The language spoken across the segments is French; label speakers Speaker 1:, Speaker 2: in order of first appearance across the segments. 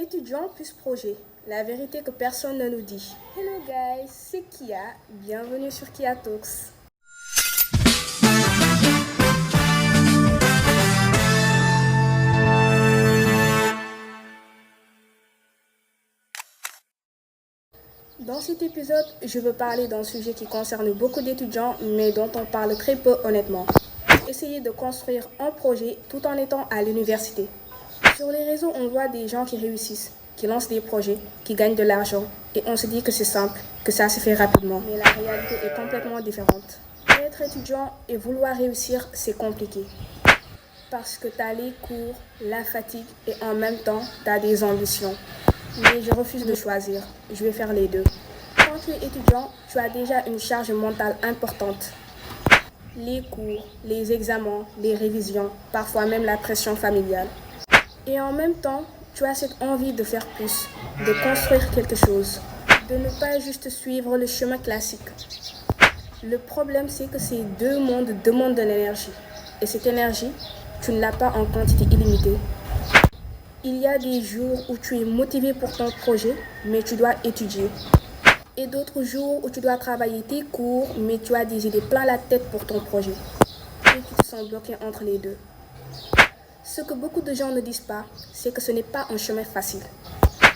Speaker 1: Étudiant plus projet, la vérité que personne ne nous dit. Hello guys, c'est Kia, bienvenue sur Kia Talks. Dans cet épisode, je veux parler d'un sujet qui concerne beaucoup d'étudiants, mais dont on parle très peu honnêtement. Essayer de construire un projet tout en étant à l'université. Sur les réseaux, on voit des gens qui réussissent, qui lancent des projets, qui gagnent de l'argent, et on se dit que c'est simple, que ça se fait rapidement. Mais la réalité est complètement différente. Être étudiant et vouloir réussir, c'est compliqué. Parce que tu as les cours, la fatigue et en même temps, tu as des ambitions. Mais je refuse de choisir. Je vais faire les deux. Quand tu es étudiant, tu as déjà une charge mentale importante. Les cours, les examens, les révisions, parfois même la pression familiale. Et en même temps, tu as cette envie de faire plus, de construire quelque chose, de ne pas juste suivre le chemin classique. Le problème, c'est que ces deux mondes demandent de l'énergie. Et cette énergie, tu ne l'as pas en quantité illimitée. Il y a des jours où tu es motivé pour ton projet, mais tu dois étudier. Et d'autres jours où tu dois travailler tes cours, mais tu as des idées plein la tête pour ton projet. Et tu te sens bloqué entre les deux. Ce que beaucoup de gens ne disent pas, c'est que ce n'est pas un chemin facile.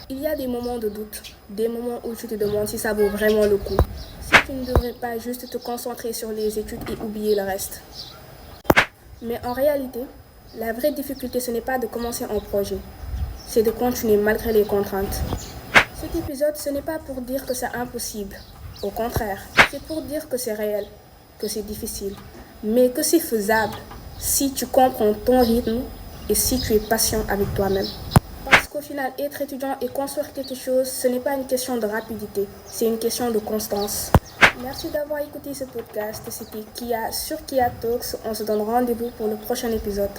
Speaker 1: Il y a des moments de doute, des moments où tu te demandes si ça vaut vraiment le coup. Si tu ne devrais pas juste te concentrer sur les études et oublier le reste. Mais en réalité, la vraie difficulté, ce n'est pas de commencer un projet, c'est de continuer malgré les contraintes. Cet épisode, ce n'est pas pour dire que c'est impossible. Au contraire, c'est pour dire que c'est réel, que c'est difficile, mais que c'est faisable si tu comprends ton rythme et si tu es patient avec toi-même. Parce qu'au final, être étudiant et construire quelque chose, ce n'est pas une question de rapidité, c'est une question de constance. Merci d'avoir écouté ce podcast. C'était Kia sur Kia Talks. On se donne rendez-vous pour le prochain épisode.